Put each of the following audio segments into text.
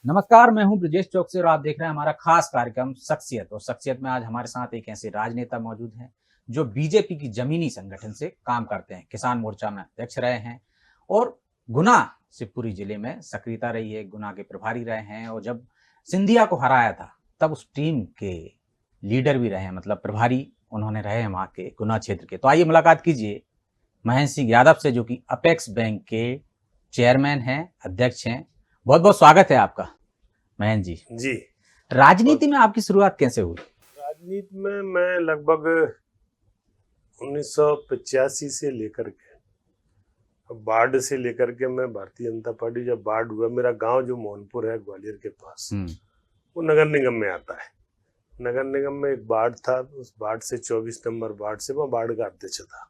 नमस्कार, मैं हूं ब्रजेश चौक से और आप देख रहे हैं हमारा खास कार्यक्रम शख्सियत। और शख्सियत में आज हमारे साथ एक ऐसे राजनेता मौजूद हैं जो बीजेपी की जमीनी संगठन से काम करते हैं। किसान मोर्चा में अध्यक्ष रहे हैं और गुना शिवपुरी जिले में सक्रियता रही है, गुना के प्रभारी रहे हैं। और जब सिंधिया को हराया था तब उस टीम के लीडर भी रहे हैं, मतलब प्रभारी उन्होंने रहे हैं वहाँ के गुना क्षेत्र के। तो आइए मुलाकात कीजिए महेंद्र सिंह यादव से, जो कि अपेक्स बैंक के चेयरमैन हैं, अध्यक्ष हैं। बहुत बहुत स्वागत है आपका महेंद्र जी। जी, राजनीति में आपकी शुरुआत कैसे हुई? राजनीति में मैं लगभग 1985 से लेकर के बाढ़ से लेकर के मैं भारतीय जनता पार्टी, जब बाढ़ हुआ, मेरा गांव जो मोहनपुर है ग्वालियर के पास, वो नगर निगम में आता है। नगर निगम में एक बाढ़ था, उस बाढ़ से 24 नंबर वार्ड से मैं बाढ़ का अध्यक्ष था।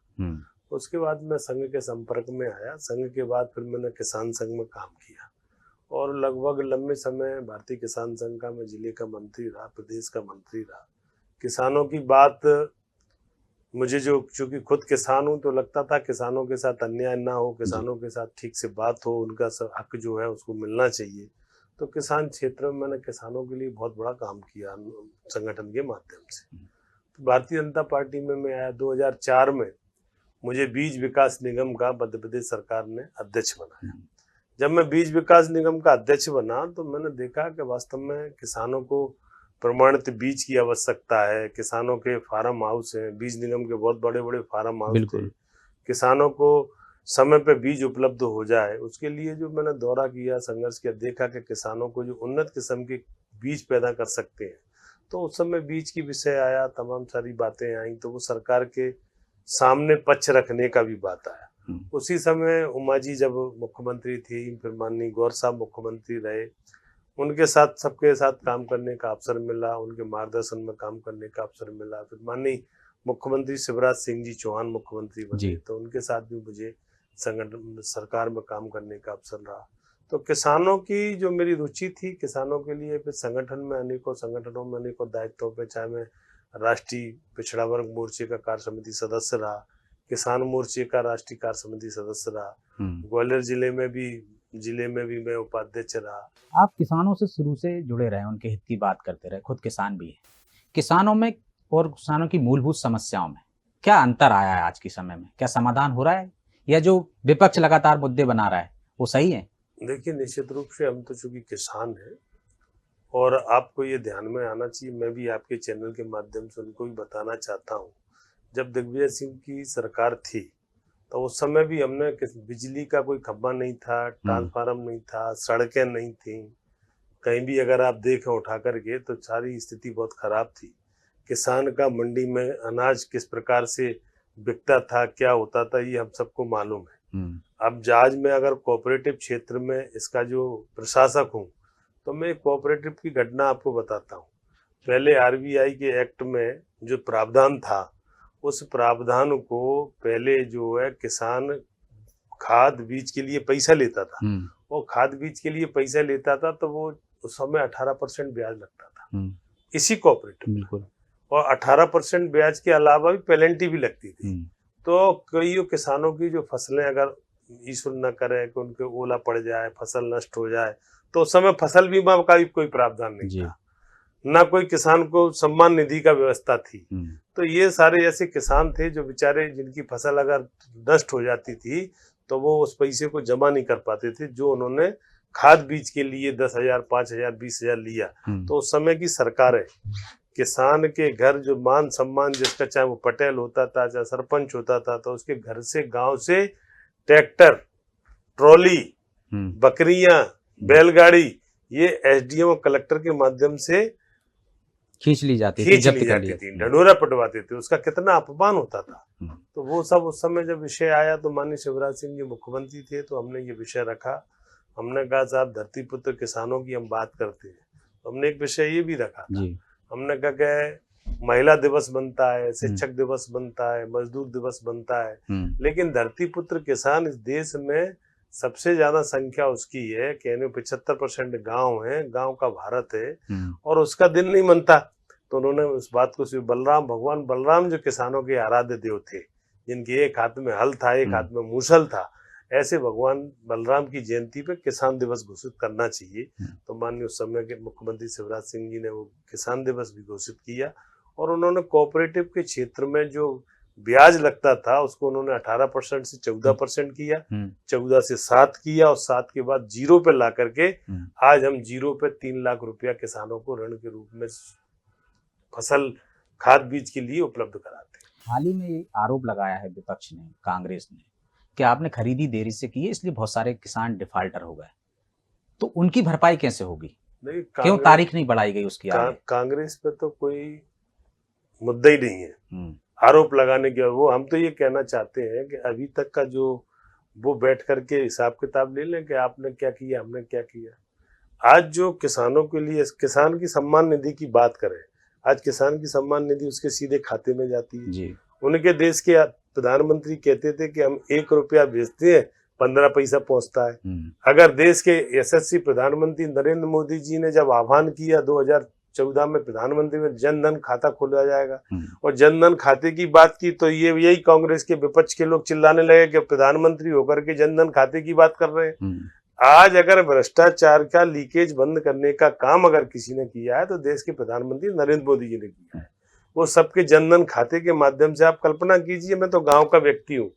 उसके बाद मैं संघ के संपर्क में आया। संघ के बाद फिर मैंने किसान संघ में काम किया और लगभग लंबे समय भारतीय किसान संघ का मैं जिले का मंत्री रहा, प्रदेश का मंत्री रहा। किसानों की बात मुझे, जो चूंकि खुद किसान हूं, तो लगता था किसानों के साथ अन्याय ना हो, किसानों के साथ ठीक से बात हो, उनका हक जो है उसको मिलना चाहिए। तो किसान क्षेत्र में मैंने किसानों के लिए बहुत बड़ा काम किया संगठन के माध्यम से। तो भारतीय जनता पार्टी में मैं आया 2004 में। मुझे बीज विकास निगम का मध्य प्रदेश सरकार ने अध्यक्ष बनाया। जब मैं बीज विकास निगम का अध्यक्ष बना तो मैंने देखा कि वास्तव में किसानों को प्रमाणित बीज की आवश्यकता है। किसानों के फार्म हाउस हैं, बीज निगम के बहुत बड़े बड़े फार्म हाउस थे। किसानों को समय पे बीज उपलब्ध हो जाए, उसके लिए जो मैंने दौरा किया, संघर्ष किया, देखा कि किसानों को जो उन्नत किस्म के बीज पैदा कर सकते हैं। तो उस समय बीज की विषय आया, तमाम सारी बातें आई, तो वो सरकार के सामने पक्ष रखने का भी बात आया। उसी समय उमा जी जब मुख्यमंत्री थी, फिर माननीय गौर साहब मुख्यमंत्री रहे, उनके साथ सबके साथ काम करने का अवसर मिला, उनके मार्गदर्शन में काम करने का अवसर मिला। फिर माननीय मुख्यमंत्री शिवराज सिंह जी चौहान मुख्यमंत्री बने, तो उनके साथ भी मुझे संगठन सरकार में काम करने का अवसर रहा। तो किसानों की जो मेरी रुचि थी, किसानों के लिए फिर संगठन में अनेकों संगठनों में अनेकों दायित्वों पे, चाहे मैं राष्ट्रीय पिछड़ा वर्ग मोर्चे का कार्य समिति सदस्य रहा, किसान मोर्चे का राष्ट्रीय कार्य समिति सदस्य रहा, ग्वालियर जिले में भी मैं उपाध्यक्ष रहा। आप किसानों से शुरू से जुड़े रहे, उनके हित की बात करते रहे, खुद किसान भी है। किसानों में और किसानों की मूलभूत समस्याओं में क्या अंतर आया है आज के समय में? क्या समाधान हो रहा है, या जो विपक्ष लगातार मुद्दे बना रहा है वो सही है? देखिए, निश्चित रूप से हम तो चूंकि किसान हैं और आपको ये ध्यान में आना चाहिए, मैं भी आपके चैनल के माध्यम से उनको भी बताना चाहता हूँ। जब दिग्विजय सिंह की सरकार थी तो उस समय भी हमने बिजली का कोई खंभा नहीं था, ट्रांसफार्मर नहीं था, सड़कें नहीं थी। कहीं भी अगर आप देखें उठा करके तो सारी स्थिति बहुत खराब थी। किसान का मंडी में अनाज किस प्रकार से बिकता था, क्या होता था, ये हम सबको मालूम है। अब आज मैं अगर कोऑपरेटिव क्षेत्र में इसका जो प्रशासक हूँ, तो मैं कोऑपरेटिव की घटना आपको बताता हूँ। पहले आरबीआई के एक्ट में जो प्रावधान था, उस प्रावधान को पहले जो है किसान खाद बीज के लिए पैसा लेता था। वो खाद बीज के लिए पैसा लेता था तो वो उस समय 18% ब्याज लगता था इसी कोऑपरेटिव, और 18% ब्याज के अलावा भी पेनल्टी भी लगती थी। तो कई किसानों की जो फसलें अगर ईश्वर न करे कि उनके ओला पड़ जाए, फसल नष्ट हो जाए, तो उस समय फसल बीमा का भी कोई प्रावधान नहीं था, ना कोई किसान को सम्मान निधि का व्यवस्था थी। तो ये सारे ऐसे किसान थे जो बेचारे, जिनकी फसल अगर नष्ट हो जाती थी तो वो उस पैसे को जमा नहीं कर पाते थे जो उन्होंने खाद बीज के लिए 10,000, 5,000, 20,000 लिया। तो उस समय की सरकार है, किसान के घर जो मान सम्मान जिसका, चाहे वो पटेल होता था, चाहे सरपंच होता था, तो उसके घर से, गांव से ट्रैक्टर, ट्रॉली, बकरियां, बैलगाड़ी, ये एसडीएम और कलेक्टर के माध्यम से खींच ली जाती थी, ढंढोरा पिटवाते थे। उसका कितना अपमान होता था। तो वो सब उस समय जब विषय आया तो माननीय शिवराज सिंह जी मुख्यमंत्री थे, तो हमने ये विषय रखा। हमने कहा साहब, धरती पुत्र किसानों की हम बात करते हैं, तो हमने एक विषय ये भी रखा था। हमने कहा कि महिला दिवस बनता है, शिक्षक दिवस बनता है, मजदूर दिवस बनता है, लेकिन धरती पुत्र किसान इस देश में सबसे ज्यादा संख्या उसकी है कि 75% गांव है, गांव का भारत है, और उसका दिन नहीं मनता। तो उन्होंने उस बात को भगवान बलराम जो किसानों के आराध्य देव थे, जिनके एक हाथ में हल था, एक हाथ में मूसल था, ऐसे भगवान बलराम की जयंती पे किसान दिवस घोषित करना चाहिए। तो माननीय उस समय के मुख्यमंत्री शिवराज सिंह जी ने वो किसान दिवस भी घोषित किया और उन्होंने कोऑपरेटिव के क्षेत्र में जो ब्याज लगता था उसको उन्होंने 18% से 14% किया, 14 से 7 किया और 7 के बाद 0 पे ला करके आज हम 0 पे 3 लाख रुपया किसानों को ऋण के रूप में फसल खाद बीज के लिए उपलब्ध कराते हैं। हाल ही में ये आरोप लगाया है विपक्ष ने, कांग्रेस ने, कि आपने खरीदी देरी से की है इसलिए बहुत सारे किसान डिफाल्टर हो गए, तो उनकी भरपाई कैसे होगी? नहीं, क्यों तारीख नहीं बढ़ाई गई उसकी आगे? कांग्रेस पे तो कोई मुद्दा ही नहीं है आरोप लगाने के। वो हम तो ये कहना चाहते हैं कि अभी तक का जो वो बैठ करके हिसाब किताब ले लें कि आपने क्या किया, हमने क्या किया। आज जो किसानों के लिए किसान की सम्मान निधि की बात करें, आज किसान की सम्मान निधि उसके सीधे खाते में जाती है जी। उनके देश के प्रधानमंत्री कहते थे कि हम 1 रुपया भेजते हैं 15 पैसा पहुंचता है। अगर देश के यशस्वी प्रधानमंत्री नरेंद्र मोदी जी ने जब आह्वान किया 2014 में प्रधानमंत्री में जन धन खाता खोला जाएगा और जन धन खाते की बात की, तो ये यही कांग्रेस के विपक्ष के लोग चिल्लाने लगे कि प्रधानमंत्री होकर के जन धन खाते की बात कर रहे हैं। आज अगर भ्रष्टाचार का लीकेज बंद करने का काम अगर किसी ने किया है तो देश के प्रधानमंत्री नरेंद्र मोदी जी ने किया है। वो सबके जन धन खाते के माध्यम से, आप कल्पना कीजिए, मैं तो गांव का व्यक्ति हूँ,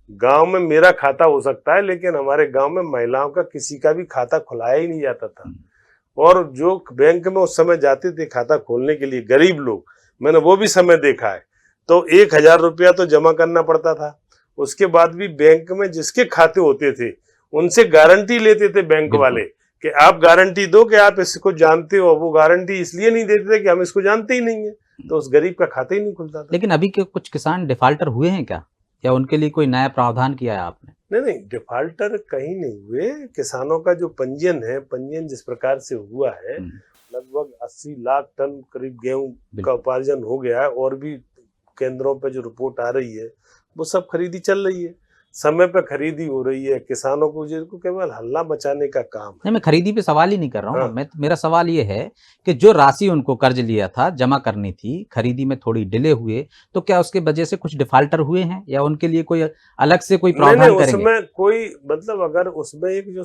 गांव में मेरा खाता हो सकता है लेकिन हमारे गांव में महिलाओं का किसी का भी खाता खुलाया ही नहीं जाता था। और जो बैंक में उस समय जाते थे खाता खोलने के लिए गरीब लोग, मैंने वो भी समय देखा है, तो 1000 रुपया तो जमा करना पड़ता था। उसके बाद भी बैंक में जिसके खाते होते थे उनसे गारंटी लेते थे बैंक वाले कि आप गारंटी दो कि आप इसको जानते हो। वो गारंटी इसलिए नहीं देते थे कि हम इसको जानते ही नहीं है, तो उस गरीब का खाता ही नहीं खुलता था। लेकिन अभी के कुछ किसान डिफाल्टर हुए हैं क्या, या उनके लिए कोई नया प्रावधान किया है आपने? नहीं, डिफाल्टर कहीं नहीं हुए। किसानों का जो पंजीयन है, पंजीयन जिस प्रकार से हुआ है, लगभग 80 लाख टन करीब गेहूं का उपार्जन हो गया है और भी केंद्रों पे जो रिपोर्ट आ रही है वो सब खरीदी चल रही है, समय पे खरीदी हो रही है। किसानों को जिनको केवल हल्ला मचाने का काम है। नहीं, मैं खरीदी पे सवाल ही नहीं कर रहा हूँ। मेरा सवाल ये है कि जो राशि उनको कर्ज लिया था, जमा करनी थी, खरीदी में थोड़ी डिले हुए, तो क्या उसके वजह से कुछ डिफाल्टर हुए हैं या उनके लिए कोई अलग से कोई प्रावधान करेंगे? उसमें कोई मतलब अगर उसमें एक जो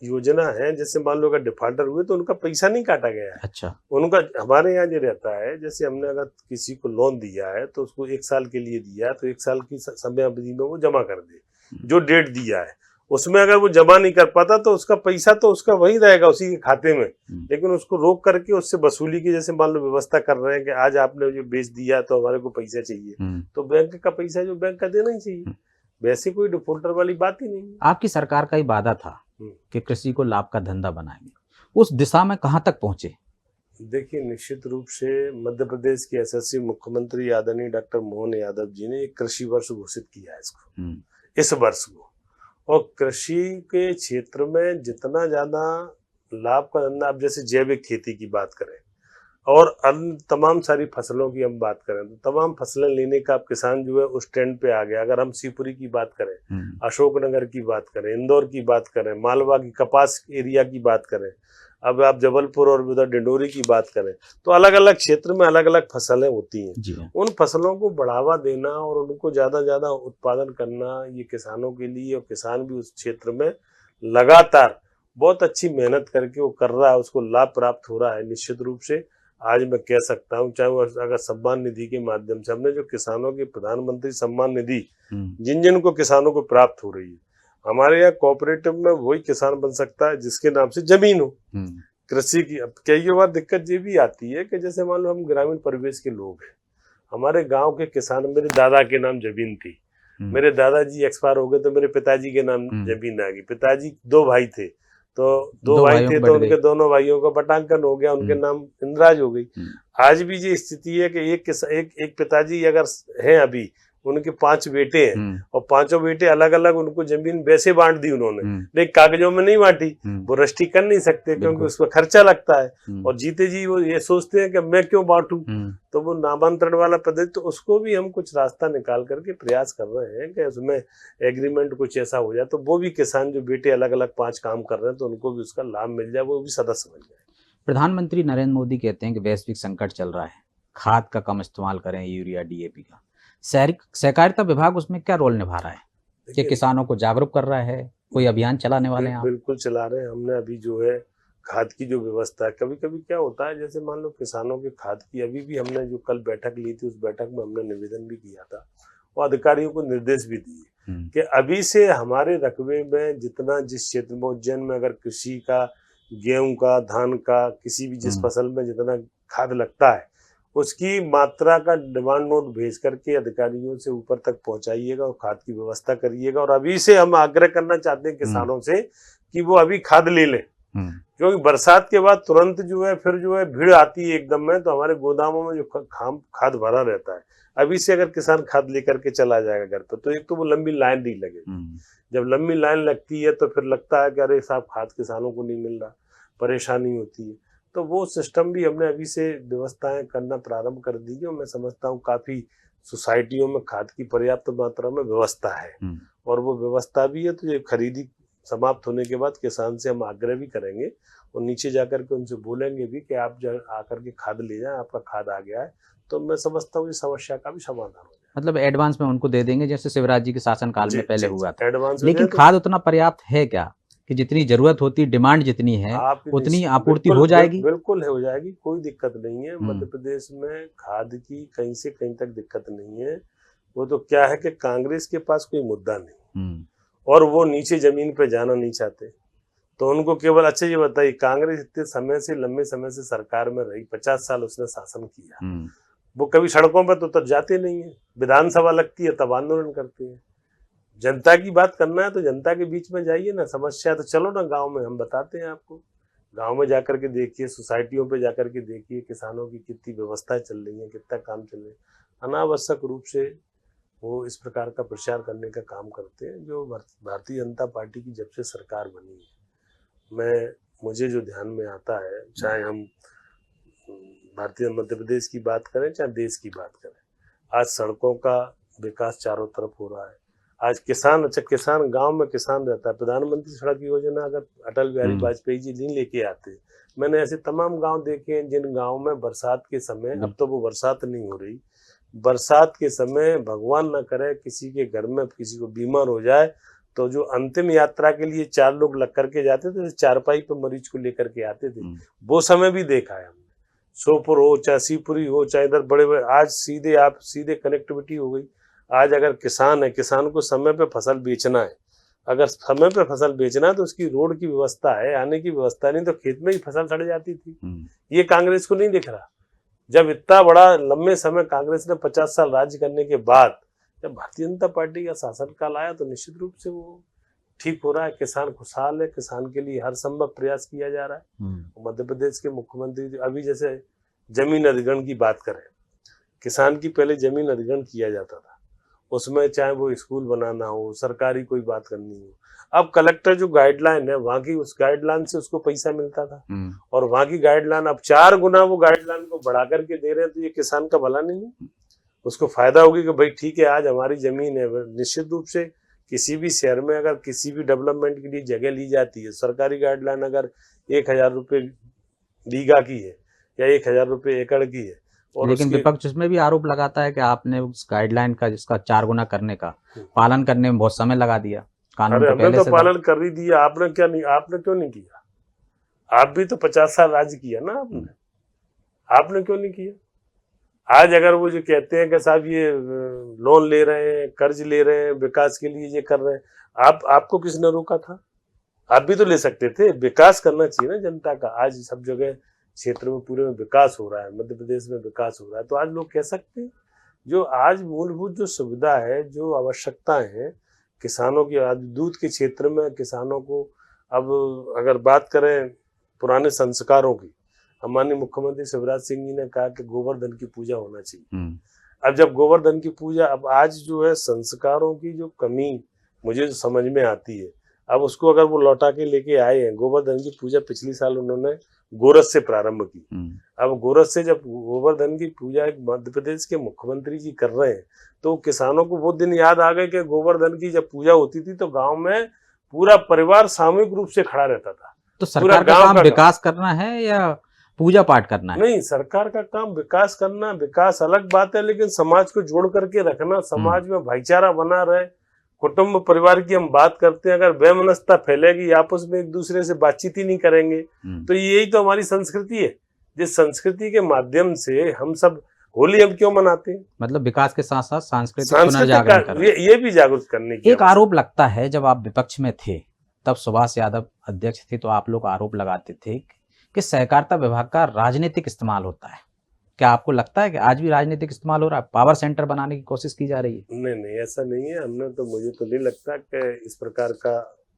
योजना है, जैसे मान लो अगर डिफाल्टर हुए तो उनका पैसा नहीं काटा गया है। अच्छा, उनका हमारे यहाँ जो रहता है, जैसे हमने अगर किसी को लोन दिया है तो उसको 1 साल के लिए दिया है तो 1 साल की समय अवधि में वो जमा कर दे। जो डेट दिया है उसमें अगर वो जमा नहीं कर पाता तो उसका पैसा तो उसका वही रहेगा उसी के खाते में, लेकिन उसको रोक करके उससे वसूली की, जैसे मान लो व्यवस्था कर रहे हैं कि आज आपने जो बेच दिया तो हमारे को पैसा चाहिए, तो बैंक का पैसा जो बैंक का देना ही चाहिए। वैसे कोई डिफॉल्टर वाली बात ही नहीं। आपकी सरकार का ही वादा था कि कृषि को लाभ का धंधा बनाएंगे, उस दिशा में कहां तक पहुंचे? देखिए, निश्चित रूप से मध्य प्रदेश के यशस्वी मुख्यमंत्री आदरणीय डॉक्टर मोहन यादव जी ने एक कृषि वर्ष घोषित किया है इसको, इस वर्ष को। और कृषि के क्षेत्र में जितना ज्यादा लाभ का धंधा, आप जैसे जैविक खेती की बात करें और अन्य तमाम सारी फसलों की हम बात करें तो तमाम फसलें लेने का आप किसान जो है उस ट्रेंड पे आ गया। अगर हम शिवपुरी की बात करें, अशोकनगर की बात करें, इंदौर की बात करें, मालवा की कपास एरिया की बात करें, अब आप जबलपुर और उधर डिंडोरी की बात करें, तो अलग अलग क्षेत्र में अलग अलग फसलें होती हैं। उन फसलों को बढ़ावा देना और उनको ज्यादा ज्यादा उत्पादन करना, ये किसानों के लिए, और किसान भी उस क्षेत्र में लगातार बहुत अच्छी मेहनत करके वो कर रहा है, उसको लाभ प्राप्त हो रहा है। निश्चित रूप से आज मैं कह सकता हूँ, चाहे वो अगर सम्मान निधि के माध्यम से हमने जो किसानों की प्रधानमंत्री सम्मान निधि जिन जिन को किसानों को प्राप्त हो रही है, हमारे यहाँ कोऑपरेटिव में वही किसान बन सकता है जिसके नाम से जमीन हो कृषि की। अब कई बार दिक्कत ये भी आती है कि जैसे मान लो हम ग्रामीण परिवेश के लोग हैं, हमारे गांव के किसान, मेरे दादा के नाम जमीन थी, मेरे दादाजी एक्सपायर हो गए तो मेरे पिताजी के नाम जमीन आ गई। पिताजी 2 भाई थे तो 2 भाई थे तो उनके दोनों भाइयों का बटांकन हो गया, उनके नाम इंद्राज हो गई। आज भी ये स्थिति है कि एक पिताजी अगर हैं अभी, उनके 5 बेटे हैं और 5 बेटे अलग अलग उनको जमीन वैसे बांट दी उन्होंने, लेकिन कागजों में नहीं बांटी। वो रजिस्ट्री कर नहीं सकते क्योंकि उसमें खर्चा लगता है और जीते जी वो ये सोचते हैं कि मैं क्यों बांटूं, तो वो नामांतरण वाला पद्धति, तो उसको भी हम कुछ रास्ता निकाल करके प्रयास कर रहे हैं कि उसमें एग्रीमेंट कुछ ऐसा हो जाए तो वो भी किसान जो बेटे अलग अलग 5 काम कर रहे हैं तो उनको भी उसका लाभ मिल जाए, वो भी सदस्य बन जाए। प्रधानमंत्री नरेंद्र मोदी कहते हैं कि वैश्विक संकट चल रहा है, खाद का कम इस्तेमाल करें, यूरिया, DAP का। सहकारिता विभाग उसमें क्या रोल निभा रहा है? कि किसानों को जागरूक कर रहा है, कोई अभियान चलाने वाले हैं आप? बिल्कुल चला रहे हैं। हमने अभी जो है खाद की जो व्यवस्था है, कभी कभी क्या होता है, जैसे मान लो किसानों के खाद की, अभी भी हमने जो कल बैठक ली थी, उस बैठक में हमने निवेदन भी किया था और अधिकारियों को निर्देश भी दिए कि अभी से हमारे रकबे में जितना, जिस क्षेत्र में, उज्जैन में अगर कृषि का, गेहूं का, धान का, किसी भी जिस फसल में जितना खाद लगता है, उसकी मात्रा का डिमांड नोट भेज करके अधिकारियों से ऊपर तक पहुंचाइएगा और खाद की व्यवस्था करिएगा। और अभी से हम आग्रह करना चाहते हैं किसानों से कि वो अभी खाद ले लें, क्योंकि बरसात के बाद तुरंत जो है फिर जो है भीड़ आती है एकदम में, तो हमारे गोदामों में जो खाद भरा रहता है। अभी से अगर किसान खाद लेकर के चला जाएगा घर पर, तो एक तो वो लंबी लाइन नहीं लगेगी। जब लंबी लाइन लगती है तो फिर लगता है कि अरे साहब खाद किसानों को नहीं मिल रहा, परेशानी होती है। तो वो सिस्टम भी हमने अभी से व्यवस्थाएं करना प्रारंभ कर दी है। मैं समझता हूँ काफी सोसाइटियों में खाद की पर्याप्त मात्रा में व्यवस्था है और वो व्यवस्था भी है। तो ये खरीदी समाप्त होने के बाद किसान से हम आग्रह भी करेंगे और नीचे जाकर के उनसे बोलेंगे भी कि आप आकर के खाद ले जाएं, आपका खाद आ गया है। तो मैं समझता हूँ इस समस्या का भी समाधान हो जाए। मतलब एडवांस में उनको दे देंगे, जैसे शिवराज जी के शासनकाल में पहले हुआ था। एडवांस लेकिन खाद उतना पर्याप्त है क्या कि जितनी जरूरत होती, डिमांड जितनी है उतनी आपूर्ति हो जाएगी? बिल्कुल हो जाएगी, कोई दिक्कत नहीं है। मध्य प्रदेश में खाद की कहीं से कहीं तक दिक्कत नहीं है। वो तो क्या है कि कांग्रेस के पास कोई मुद्दा नहीं और वो नीचे जमीन पे जाना नहीं चाहते। तो उनको केवल, अच्छा ये बताइए, कांग्रेस इतने समय से, लंबे समय से सरकार में रही, 50 साल उसने शासन किया, वो कभी सड़कों पर तो जाते नहीं है। विधानसभा लगती है तब आंदोलन करते हैं। जनता की बात करना है तो जनता के बीच में जाइए ना, समस्या तो चलो ना गांव में, हम बताते हैं आपको। गांव में जाकर के देखिए, सोसाइटियों पे जाकर के देखिए किसानों की कितनी व्यवस्थाएं चल रही हैं, कितना काम चल रहा है। अनावश्यक रूप से वो इस प्रकार का प्रचार करने का काम करते हैं। जो भारतीय जनता पार्टी की जब से सरकार बनी है, मुझे जो ध्यान में आता है, चाहे हम भारतीय मध्य प्रदेश की बात करें चाहे देश की बात करें, आज सड़कों का विकास चारों तरफ हो रहा है। आज किसान, अच्छा किसान गांव में किसान रहता है, प्रधानमंत्री सड़क योजना अगर अटल बिहारी वाजपेयी जी नहीं लेके आते, मैंने ऐसे तमाम गांव देखे हैं जिन गांव में बरसात के समय, अब तो वो बरसात नहीं हो रही, बरसात के समय भगवान न करे किसी के घर में किसी को बीमार हो जाए, तो जो अंतिम यात्रा के लिए 4 लोग लग करके जाते थे, चारपाई पे मरीज को लेकर के आते थे। वो समय भी देखा है हमने। सोपुर हो चाहे शिवपुरी हो चाहे इधर बड़े बड़े, आज सीधे कनेक्टिविटी हो गई। आज अगर किसान है, किसान को समय पे फसल बेचना है, अगर समय पे फसल बेचना है तो उसकी रोड की व्यवस्था है, आने की व्यवस्था नहीं तो खेत में ही फसल सड़ जाती थी। ये कांग्रेस को नहीं दिख रहा। जब इतना बड़ा लंबे समय कांग्रेस ने 50 साल राज्य करने के बाद जब भारतीय जनता पार्टी का शासनकाल आया, तो निश्चित रूप से वो ठीक हो रहा है। किसान खुशहाल है, किसान के लिए हर संभव प्रयास किया जा रहा है। मध्य प्रदेश के मुख्यमंत्री अभी जैसे जमीन अधिग्रहण की बात करें, किसान की पहले जमीन अधिग्रहण किया जाता था, उसमें चाहे वो स्कूल बनाना हो, सरकारी कोई बात करनी हो, अब कलेक्टर जो गाइडलाइन है वहां की, उस गाइडलाइन से उसको पैसा मिलता था और वहां की गाइडलाइन अब 4 गुना वो गाइडलाइन को बढ़ा करके दे रहे हैं। तो ये किसान का भला नहीं है? उसको फायदा होगी कि भाई ठीक है, आज हमारी जमीन है। निश्चित रूप से किसी भी शहर में अगर किसी भी डेवलपमेंट के लिए जगह ली जाती है, सरकारी गाइडलाइन अगर 1000 रुपये बीघा की है या 1000 रुपये एकड़ की है, और लेकिन विपक्ष इसमें भी आरोप लगाता है कि आपने उस गाइडलाइन का, जिसका 4 गुना करने का पालन करने में बहुत समय लगा दिया। कानून अरे तो हमने तो पालन कर ही दिया, आपने क्यों नहीं किया? आप भी तो 50 साल राज्य किया ना आपने क्यों नहीं किया? आज अगर वो जो कहते हैं कि साहब ये लोन ले रहे हैं, कर्ज ले रहे हैं, विकास के लिए ये कर रहे हैं, आपको किसने रोका था? आप भी तो ले सकते थे। विकास करना चाहिए ना जनता का। आज सब जगह क्षेत्र में पूरे में विकास हो रहा है, मध्य प्रदेश में विकास हो रहा है, तो आज लोग कह सकते हैं जो आज मूलभूत जो सुविधा है, जो आवश्यकताएं हैं किसानों की, दूध के क्षेत्र में किसानों को, अब अगर बात करें पुराने संस्कारों की, हमारे मुख्यमंत्री शिवराज सिंह जी ने कहा कि गोवर्धन की पूजा होना चाहिए। अब जब गोवर्धन की पूजा, अब आज जो है संस्कारों की जो कमी मुझे जो समझ में आती है, अब उसको अगर वो लौटा के लेके आए हैं। गोवर्धन की पूजा पिछले साल उन्होंने गोरस से प्रारंभ की। अब गोरस से जब गोवर्धन की पूजा मध्य प्रदेश के मुख्यमंत्री जी कर रहे हैं, तो किसानों को वो दिन याद आ गए कि गोवर्धन की जब पूजा होती थी तो गांव में पूरा परिवार सामूहिक रूप से खड़ा रहता था। तो सरकार का काम विकास करना है या पूजा पाठ करना है? नहीं, सरकार का काम विकास करना, विकास अलग बात है, लेकिन समाज को जोड़ करके रखना, समाज में भाईचारा बना रहे, कुटुंब परिवार की हम बात करते हैं, अगर वैमनस्यता फैलेगी, आपस में एक दूसरे से बातचीत ही नहीं करेंगे, तो यही तो हमारी संस्कृति है। जिस संस्कृति के माध्यम से हम सब होली हम क्यों मनाते हैं? मतलब विकास के साथ साथ सांस्कृतिक पुनर्जागरण कर रहे हैं। ये भी जागरूक करने की एक आरोप लगता है, जब आप विपक्ष में थे तब सुभाष यादव अध्यक्ष थे, तो आप लोग आरोप लगाते थे कि सहकारिता विभाग का राजनीतिक इस्तेमाल होता है। क्या आपको लगता है कि आज भी राजनीतिक इस्तेमाल हो रहा है, पावर सेंटर बनाने की कोशिश की जा रही है? नहीं, ऐसा नहीं है। मुझे तो नहीं लगता कि इस प्रकार का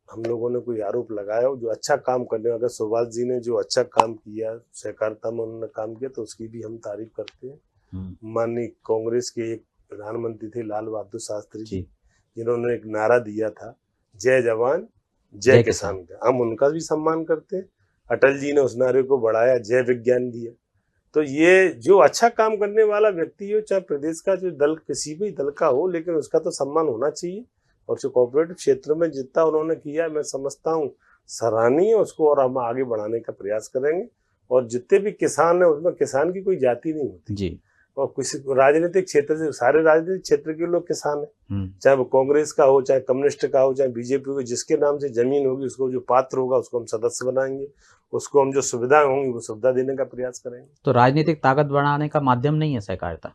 हम लोगों ने कोई आरोप लगाया हो। जो अच्छा काम करने, अगर सुभाष जी ने जो अच्छा काम किया सहकारिता में, उन्होंने काम किया, तो उसकी भी हम तारीफ करते हैं। माननीय कांग्रेस के एक प्रधानमंत्री थे लाल बहादुर शास्त्री जी, जिन्होंने एक नारा दिया था, जय जवान जय किसान का, हम उनका भी सम्मान करते हैं। अटल जी ने उस नारे को बढ़ाया, जय विज्ञान दिया। तो ये जो अच्छा काम करने वाला व्यक्ति हो, चाहे प्रदेश का जो दल किसी भी दल का हो, लेकिन उसका तो सम्मान होना चाहिए। और जो कोऑपरेटिव क्षेत्र में जितना उन्होंने किया, मैं समझता हूँ सराहनीय है उसको, और हम आगे बढ़ाने का प्रयास करेंगे। और जितने भी किसान है, उसमें किसान की कोई जाति नहीं होती जी। और किसी राजनीतिक क्षेत्र से, सारे राजनीतिक क्षेत्र के लोग किसान है, चाहे वो कांग्रेस का हो, चाहे कम्युनिस्ट का हो, चाहे बीजेपी हो। जिसके नाम से जमीन होगी, उसको जो पात्र होगा उसको हम सदस्य बनाएंगे, उसको हम जो सुविधा होंगी वो सुविधा देने का प्रयास करेंगे। तो राजनीतिक ताकत बढ़ाने का माध्यम नहीं है सहकारिता?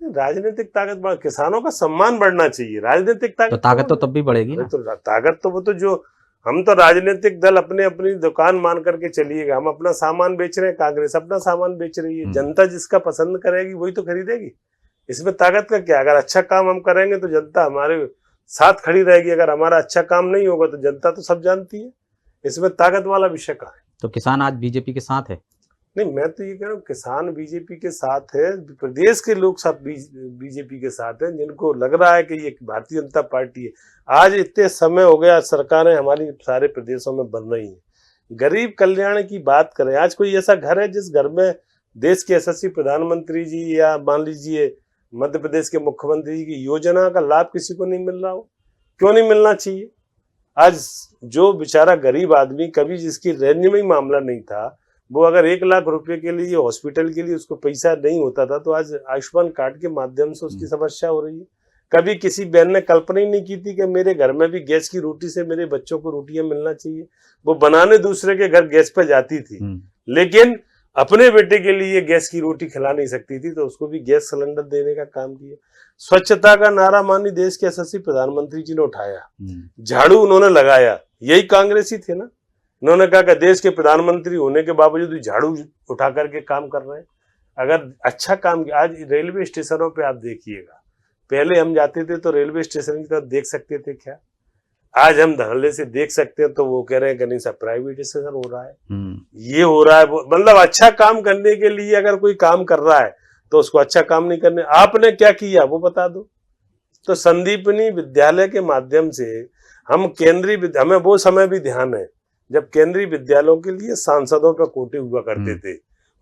राजनीतिक ताकत, किसानों का सम्मान बढ़ना चाहिए। राजनीतिक ताकत तो तब भी बढ़ेगी ना। तो ताकत तो वो तो जो हम तो राजनीतिक दल अपने अपनी दुकान मान करके चलिएगा। हम अपना सामान बेच रहे हैं, कांग्रेस अपना सामान बेच रही है। जनता जिसका पसंद करेगी वही तो खरीदेगी। इसमें ताकत का क्या? अगर अच्छा काम हम करेंगे तो जनता हमारे साथ खड़ी रहेगी। अगर हमारा अच्छा काम नहीं होगा तो जनता तो सब जानती है। इसमें ताकत वाला विषय कहाँ है? तो किसान आज बीजेपी के साथ है? नहीं, मैं तो ये कह रहा हूँ किसान बीजेपी के साथ है, प्रदेश के लोग सब बीजेपी के साथ हैं, जिनको लग रहा है कि ये भारतीय जनता पार्टी है। आज इतने समय हो गया, सरकारें हमारी सारे प्रदेशों में बन रही हैं। गरीब कल्याण की बात करें, आज कोई ऐसा घर है जिस घर में देश के यशस्वी प्रधानमंत्री जी या मान लीजिए मध्य प्रदेश के मुख्यमंत्री जी की योजना का लाभ किसी को नहीं मिल रहा हो? क्यों नहीं मिलना चाहिए? आज जो बेचारा गरीब आदमी, कभी जिसकी रेंज में ही मामला नहीं था, वो अगर 1 लाख रुपए के लिए हॉस्पिटल के लिए उसको पैसा नहीं होता था, तो आज आयुष्मान कार्ड के माध्यम से उसकी समस्या हो रही है। कभी किसी बहन ने कल्पना ही नहीं की थी कि मेरे घर में भी गैस की रोटी से मेरे बच्चों को रोटियां मिलना चाहिए। वो बनाने दूसरे के घर गैस पे जाती थी, लेकिन अपने बेटे के लिए गैस की रोटी खिला नहीं सकती थी, तो उसको भी गैस सिलेंडर देने का काम किया। स्वच्छता का नारा माननीय देश के यशस्वी प्रधानमंत्री जी ने उठाया, झाड़ू उन्होंने लगाया, यही कांग्रेसी थे ना। उन्होंने कहा कि देश के प्रधानमंत्री होने के बावजूद भी झाड़ू उठा करके काम कर रहे हैं। अगर अच्छा काम, आज रेलवे स्टेशनों पे आप देखिएगा, पहले हम जाते थे तो रेलवे स्टेशन की तरफ देख सकते थे क्या? आज हम धड़ल्ले से देख सकते हैं तो वो कह रहे हैं कि नहीं साहब प्राइवेट स्टेशन हो रहा है, ये हो रहा है। मतलब अच्छा काम करने के लिए अगर कोई काम कर रहा है तो उसको अच्छा काम नहीं करने। आपने क्या किया वो बता दो। तो संदीपनी विद्यालय के माध्यम से हम हमें वो समय भी ध्यान है जब केंद्रीय विद्यालयों के लिए सांसदों पर कोटे हुआ करते थे,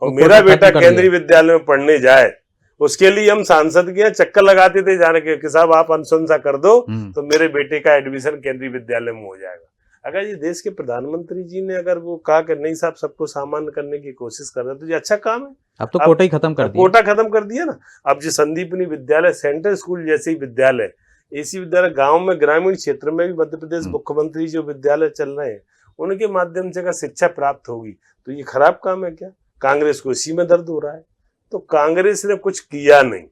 और मेरा बेटा केंद्रीय विद्यालय में पढ़ने जाए उसके लिए हम सांसद के चक्कर लगाते थे जाने के कि साहब आप अनुशंसा कर दो तो मेरे बेटे का एडमिशन केंद्रीय विद्यालय में हो जाएगा। अगर ये देश के प्रधानमंत्री जी ने अगर वो कहा कि नहीं साहब सबको सामान्य करने की कोशिश कर रहे हैं, तो ये अच्छा काम है। अब तो कोटा ही खत्म कर दिया, कोटा खत्म कर दिया ना। अब जो संदीपनी विद्यालय, सेंट्रल स्कूल जैसे ही विद्यालय, ऐसी विद्यालय गाँव में, ग्रामीण क्षेत्र में भी मध्य प्रदेश मुख्यमंत्री जो विद्यालय चल रहे हैं उनके माध्यम से अगर शिक्षा प्राप्त होगी तो ये खराब काम है क्या? कांग्रेस को इसी में दर्द हो रहा है। तो कांग्रेस ने कुछ किया नहीं,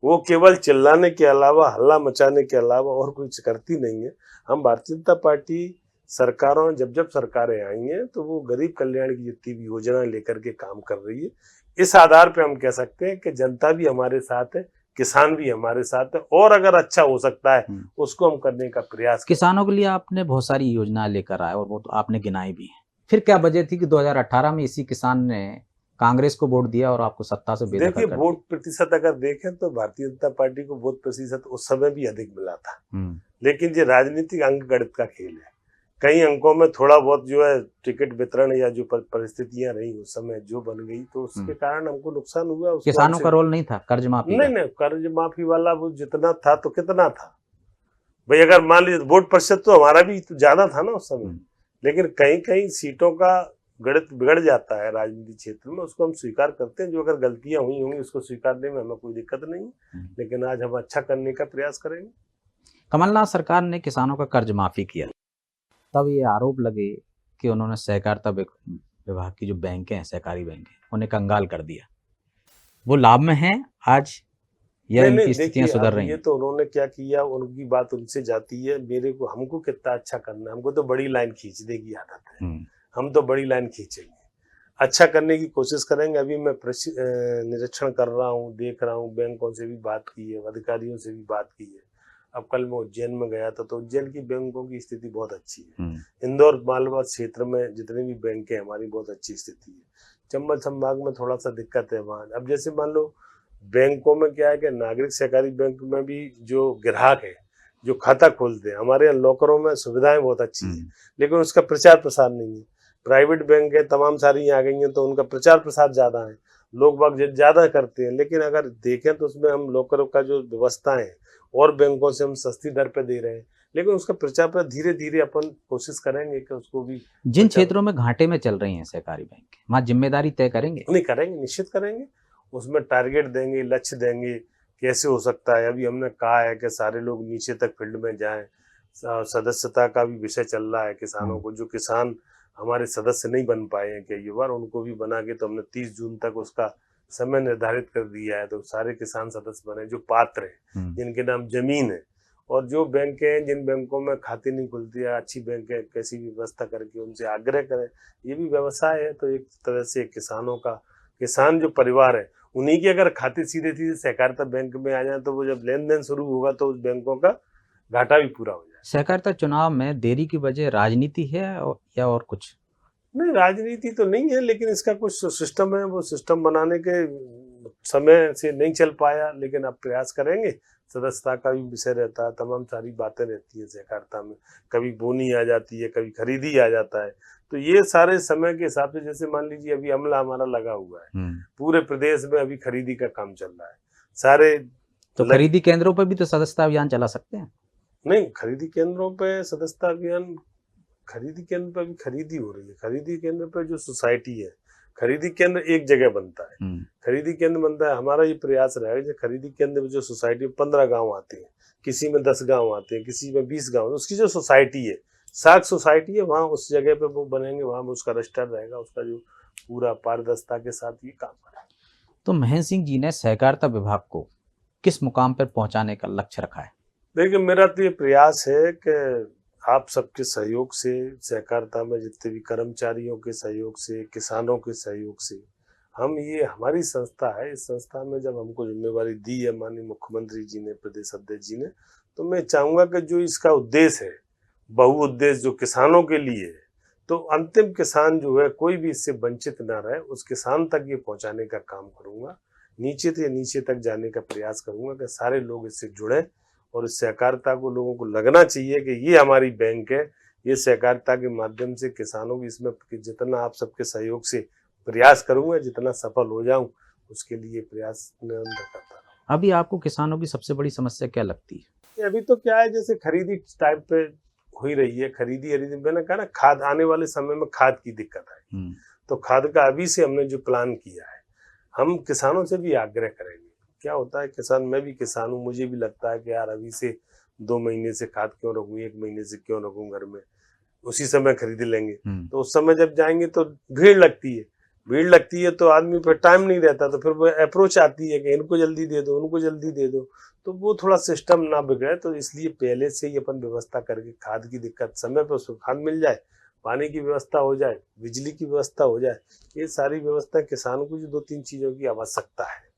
वो केवल चिल्लाने के अलावा, हल्ला मचाने के अलावा और कुछ करती नहीं है। हम भारतीय जनता पार्टी सरकारों, जब सरकारें आई हैं तो वो गरीब कल्याण की जितनी भी योजना लेकर के काम कर रही है। इस आधार पे हम कह सकते हैं कि जनता भी हमारे साथ है, किसान भी हमारे साथ है, और अगर अच्छा हो सकता है उसको हम करने का प्रयास। किसानों के लिए आपने बहुत सारी योजनाएं लेकर आए और वो तो आपने गिनाई भी है। फिर क्या वजह थी कि 2018 में इसी किसान ने कांग्रेस को वोट दिया और आपको सत्ता से बेदखल कर दिया? देखिए, वोट प्रतिशत अगर देखें तो भारतीय जनता पार्टी को वोट प्रतिशत उस समय भी अधिक मिला था, लेकिन ये राजनीतिक अंक गणित का खेल है। कई अंकों में थोड़ा बहुत जो है टिकट वितरण या जो परिस्थितियां रही उस समय जो बन गई, तो उसके कारण हमको नुकसान हुआ। किसानों का रोल नहीं था कर्ज माफी? नहीं, कर्ज माफी वाला वो जितना था तो कितना था भाई। अगर मान लीजिए वोट प्रतिशत तो हमारा भी तो ज्यादा था ना उस समय, लेकिन कहीं कहीं सीटों का गणित बिगड़ जाता है राजनीतिक क्षेत्र में, उसको हम स्वीकार करते हैं। जो अगर गलतियां हुई होंगी उसको स्वीकारने में हमें कोई दिक्कत नहीं, लेकिन आज हम अच्छा करने का प्रयास करेंगे। कमलनाथ सरकार ने किसानों का कर्ज माफी किया, तब ये आरोप लगे कि उन्होंने सहकारिता विभाग की जो बैंकें हैं, सहकारी बैंकें, उन्हें कंगाल कर दिया। वो लाभ में हैं आज या नहीं इनकी स्थितियां देखिए, सुधर अब रही ये हैं? तो उन्होंने क्या किया, उनकी बात उनसे जाती है। मेरे को, हमको कितना अच्छा करना है, हमको तो बड़ी लाइन खींचने की आदत है। हम तो बड़ी लाइन खींचेंगे, अच्छा करने की कोशिश करेंगे। अभी मैं निरीक्षण कर रहा हूँ, देख रहा हूँ, बैंकों से भी बात की है, अधिकारियों से भी बात की है। अब कल मैं उज्जैन में गया था, तो उज्जैन की बैंकों की स्थिति बहुत अच्छी है। इंदौर मालवा क्षेत्र में जितने भी बैंक है हमारी, बहुत अच्छी स्थिति है। चंबल संभाग में थोड़ा सा दिक्कत है वहाँ। अब जैसे मान लो बैंकों में क्या है कि नागरिक सहकारी बैंक में भी जो ग्राहक है, जो खाता खोलते हैं, हमारे यहाँ लॉकरों में सुविधाएं बहुत अच्छी है, लेकिन उसका प्रचार प्रसार नहीं है। प्राइवेट बैंक है, तमाम सारी आ गई हैं, तो उनका प्रचार प्रसार ज्यादा है, लोग बाग ज्यादा करते हैं। लेकिन अगर देखें तो उसमें हम लॉकरों का जो व्यवस्था है और बैंकों से हम सस्ती दर पे दे रहे हैं, लेकिन उसका प्रचार पर धीरे धीरे अपन कोशिश करेंगे कि उसको भी। जिन क्षेत्रों में घाटे में चल रही हैं सहकारी बैंक, वहाँ जिम्मेदारी तय करेंगे? नहीं करेंगे, निश्चित करेंगे। उसमें टारगेट देंगे, लक्ष्य देंगे, कैसे हो सकता है। अभी हमने कहा है कि सारे लोग नीचे तक फील्ड में जाएं। सदस्यता का भी विषय चल रहा है किसानों को। जो किसान हमारे सदस्य नहीं बन पाए हैं कई बार, उनको भी बना के, तो हमने 30 जून तक उसका समय निर्धारित कर दिया है। तो सारे किसान सदस्य बने जो पात्र हैं, जिनके नाम जमीन है। और जो बैंक हैं, जिन बैंकों में खाते नहीं खुलती है, अच्छी बैंक है, कैसी भी व्यवस्था करके उनसे आग्रह करें। ये भी व्यवसाय है, तो एक तरह से किसानों का, किसान जो परिवार है, उन्हीं के अगर खाते सीधे सीधे सहकारिता बैंक में आ जाए, तो वो जब लेन देन शुरू होगा तो उस बैंकों का घाटा भी पूरा हो जाए। सहकारिता चुनाव में देरी की वजह राजनीति है या और कुछ? नहीं, राजनीति तो नहीं है, लेकिन इसका कुछ सिस्टम है, वो सिस्टम बनाने के समय से नहीं चल पाया। लेकिन अब प्रयास करेंगे। सदस्यता का भी विषय रहता है, तमाम सारी बातें रहती है सहकारिता में। कभी बोनी आ जाती है, कभी खरीदी आ जाता है। तो ये सारे समय के हिसाब से, जैसे मान लीजिए अभी अमला हमारा लगा हुआ है, पूरे प्रदेश में अभी खरीदी का काम चल रहा है सारे। तो खरीदी केंद्रों पर भी तो सदस्यता अभियान चला सकते हैं? नहीं, खरीदी केंद्रों पे सदस्यता अभियान, खरीदी केंद्र पर भी खरीदी हो रही है। खरीदी केंद्र पर जो सोसाइटी है, खरीदी केंद्र एक जगह बनता है, खरीदी केंद्र बनता है। हमारा ये प्रयास रहेगा कि खरीदी केंद्र में जो सोसाइटी 15 गांव आते हैं, किसी में 10 गांव आते हैं, किसी में 20 गांव, उसकी जो सोसाइटी है, साख सोसाइटी है, वहाँ उस जगह पे वो बनेंगे, वहाँ उसका रजिस्टर रहेगा, उसका जो पूरा पारदर्शिता के साथ ये काम करेगा। तो महेंद्र सिंह जी ने सहकारिता विभाग को किस मुकाम पर पहुंचाने का लक्ष्य रखा है? देखिए, मेरा तो ये प्रयास है कि आप सबके सहयोग से, सहकारिता में जितने भी कर्मचारियों के सहयोग से, किसानों के सहयोग से, हम, ये हमारी संस्था है, इस संस्था में जब हमको जिम्मेवारी दी है माननीय मुख्यमंत्री जी ने, प्रदेश अध्यक्ष जी ने, तो मैं चाहूँगा कि जो इसका उद्देश्य है, बहुउद्देश्य जो किसानों के लिए है, तो अंतिम किसान जो है कोई भी इससे वंचित ना रहे, उस किसान तक ये पहुँचाने का काम करूँगा। नीचे से नीचे तक जाने का प्रयास करूँगा कि सारे लोग इससे जुड़े, और इस सहकारिता को लोगों को लगना चाहिए कि ये हमारी बैंक है। ये सहकारिता के माध्यम से किसानों की, इसमें जितना आप सबके सहयोग से प्रयास करूंगा, जितना सफल हो जाऊं, उसके लिए प्रयास निरंतर करता रहूं। अभी आपको किसानों की सबसे बड़ी समस्या क्या लगती है? अभी तो क्या है, जैसे खरीदी टाइप पे हो रही है, खरीदी मैंने कहा ना, खाद आने वाले समय में खाद की दिक्कत आई, तो खाद का अभी से हमने जो प्लान किया है, हम किसानों से भी आग्रह करेंगे। क्या होता है, किसान, मैं भी किसान हूँ, मुझे भी लगता है कि यार अभी से 2 महीने से खाद क्यों रखूँ, 1 महीने से क्यों रखूँ घर में, उसी समय खरीद लेंगे। तो उस समय जब जाएंगे तो भीड़ लगती है, तो आदमी पर टाइम नहीं रहता, तो फिर वो अप्रोच आती है कि इनको जल्दी दे दो, उनको जल्दी दे दो, तो वो थोड़ा सिस्टम ना बिगड़े। तो इसलिए पहले से ही अपन व्यवस्था करके, खाद की दिक्कत समय पर उसको खाद मिल जाए, पानी की व्यवस्था हो जाए, बिजली की व्यवस्था हो जाए, ये सारी व्यवस्था किसानों को जो 2-3 चीज़ों की आवश्यकता है,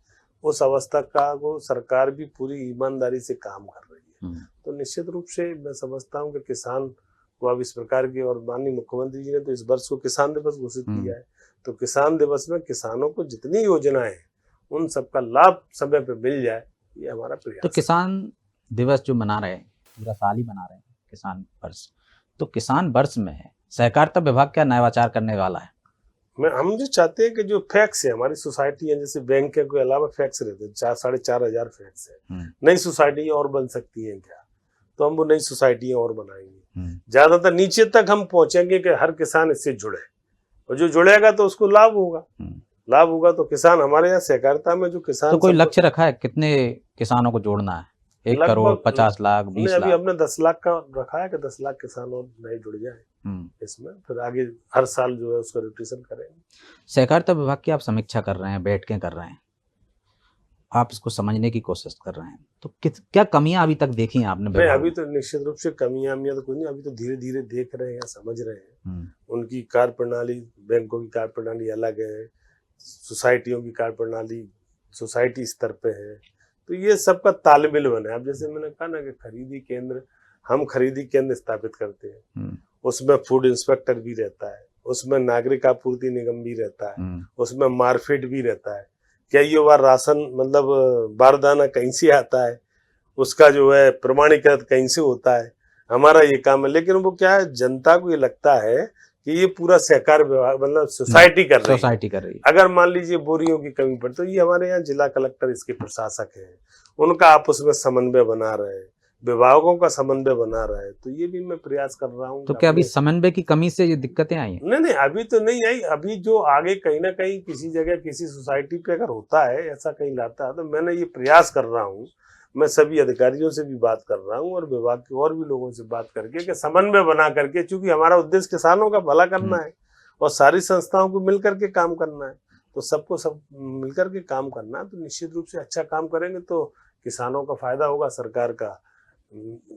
उस अवस्था को सरकार भी पूरी ईमानदारी से काम कर रही है। तो निश्चित रूप से मैं समझता हूँ कि किसान को अब इस प्रकार की, और माननीय मुख्यमंत्री जी ने तो इस वर्ष को किसान दिवस घोषित किया है, तो किसान दिवस में किसानों को जितनी योजनाएं हैं, उन सबका लाभ समय पे मिल जाए, ये हमारा प्रयास। तो किसान दिवस जो मना रहे हैं, पूरा साल ही मना रहे हैं किसान वर्ष, तो किसान वर्ष में है सहकारिता विभाग क्या नवाचार करने वाला है? हम जो चाहते हैं कि जो फैक्स है, हमारी सोसाइटी है, जैसे बैंक के कोई अलावा फैक्स रहते हैं, 4-4.5 फैक्स है, नई सोसाइटी और बन सकती हैं क्या, तो हम वो नई सोसाइटियां और बनाएंगे। ज्यादातर नीचे तक हम पहुंचेंगे कि हर किसान इससे जुड़े, और जो जुड़ेगा तो उसको लाभ होगा। तो किसान हमारे यहाँ सहकारिता में जो किसान, तो कोई लक्ष्य रखा है कितने किसानों को जोड़ना है 1 करोड़ 50 लाख 20 अभी लाख हमने 10 लाख का रखा है कि 10 लाख किसान और नए जुड़ जाए इसमें, फिर आगे हर साल जो है उसका रोटेशन करेंगे। सहकारिता विभाग की आप समीक्षा कर रहे हैं, बैठकें कर रहे हैं, आप इसको समझने की कोशिश कर रहे हैं, तो क्या कमियां अभी तक देखी हैं आपने? नहीं, अभी तो निश्चित रूप से कमियां तो कोई नहीं, अभी तो धीरे धीरे देख रहे हैं, समझ रहे हैं। उनकी कार्य प्रणाली, बैंकों की कार्य प्रणाली अलग है, सोसाइटियों की कार्य प्रणाली सोसाइटी स्तर पे है, तो ये सबका तालमेल बना है। अब जैसे मैंने कहा ना कि खरीदी केंद्र, हम खरीदी केंद्र स्थापित करते हैं, उसमें फूड इंस्पेक्टर भी रहता है, उसमें नागरिक आपूर्ति निगम भी रहता है, उसमें मार्केट भी रहता है। कई बार राशन मतलब बारदाना कहीं से आता है, उसका जो है प्रमाणीकरण कहीं से होता है, हमारा ये काम है। लेकिन वो क्या है, जनता को ये लगता है कि ये पूरा सहकार विभाग मतलब सोसाइटी कर रही है। अगर मान लीजिए बोरियों की कमी पड़े, तो ये हमारे यहाँ जिला कलेक्टर इसके प्रशासक हैं, उनका आपस में समन्वय बना रहे हैं, विभागों का समन्वय बना रहे हैं, तो ये भी मैं प्रयास कर रहा हूँ। तो क्या अभी समन्वय की कमी से ये दिक्कतें आई हैं? नहीं, अभी तो नहीं आई। अभी जो आगे कहीं ना कहीं किसी जगह किसी सोसाइटी पे अगर होता है, ऐसा कहीं लाता है, तो मैंने ये प्रयास कर रहा हूँ, मैं सभी अधिकारियों से भी बात कर रहा हूँ और विभाग के और भी लोगों से बात करके कि समन्वय बना करके, चूंकि हमारा उद्देश्य किसानों का भला करना है और सारी संस्थाओं को मिलकर के काम करना है, तो सबको सब मिलकर के काम करना है, तो निश्चित रूप से अच्छा काम करेंगे तो किसानों का फायदा होगा, सरकार का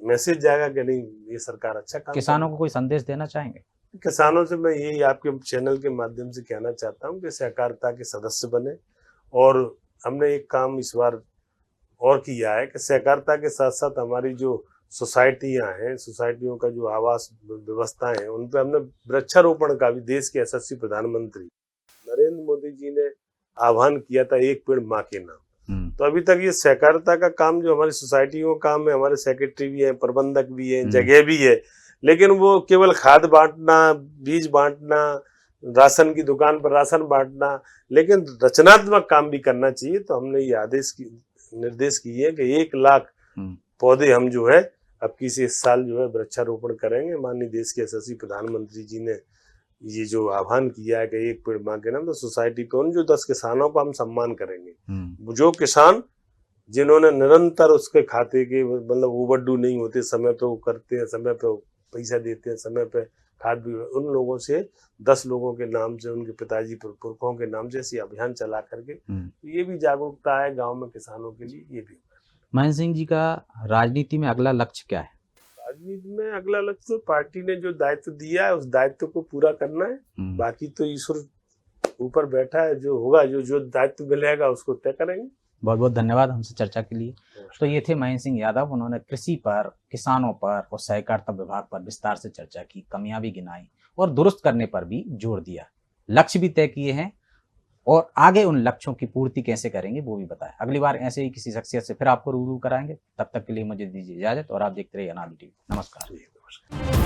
मैसेज जाएगा कि नहीं ये सरकार अच्छा काम। किसानों को कोई संदेश देना चाहेंगे? किसानों से मैं यही आपके चैनल के माध्यम से कहना चाहता हूँ कि सहकारिता के सदस्य बने, और हमने एक काम इस बार और किया है कि सहकारिता के साथ साथ हमारी जो सोसाइटियां हैं, सोसाइटियों का जो आवास व्यवस्थाएं हैं, उन पर हमने वृक्षारोपण का भी देश के यशस्वी प्रधानमंत्री नरेंद्र मोदी जी ने आह्वान किया था, एक पेड़ माँ के नाम। तो अभी तक ये सहकारिता का काम जो हमारी सोसाइटियों का काम है, हमारे सेक्रेटरी भी है, प्रबंधक भी है, जगह भी है, लेकिन वो केवल खाद बांटना, बीज बांटना, राशन की दुकान पर राशन बांटना, लेकिन रचनात्मक काम भी करना चाहिए। तो हमने ये निर्देश किए है कि 1 लाख पौधे हम जो है अब किसी इस साल जो है वृक्षारोपण करेंगे। माननीय देश के यशस्वी प्रधानमंत्री जी ने ये जो आह्वान किया है कि एक पेड़ माँ के नाम, तो सोसाइटी पे उन जो 10 किसानों का हम सम्मान करेंगे, जो किसान जिन्होंने निरंतर उसके खाते के मतलब ओवरड्यू नहीं होते, समय पे वो करते हैं, समय पे पैसा देते हैं, समय पे खाद भी, उन लोगों से 10 लोगों के नाम से, उनके पिताजी पुरखों के नाम से ऐसी अभियान चला करके ये भी जागरूकता है गांव में किसानों के लिए। ये भी महेंद्र सिंह जी का राजनीति में अगला लक्ष्य क्या है? राजनीति में अगला लक्ष्य तो पार्टी ने जो दायित्व दिया है उस दायित्व को पूरा करना है। बाकी तो ईश्वर ऊपर बैठा है, जो होगा, जो दायित्व मिलेगा उसको तय करेंगे। बहुत बहुत धन्यवाद हमसे चर्चा के लिए। तो ये थे महेंद्र सिंह यादव, उन्होंने कृषि पर, किसानों पर और सहकारिता विभाग पर विस्तार से चर्चा की, कमियां भी गिनाई और दुरुस्त करने पर भी जोर दिया, लक्ष्य भी तय किए हैं और आगे उन लक्ष्यों की पूर्ति कैसे करेंगे वो भी बताया। अगली बार ऐसे ही किसी शख्सियत से फिर आपको रूबरू कराएंगे। तब तक के लिए मुझे दीजिए इजाजत और आप देखते रहिए अनादि टीवी। नमस्कार।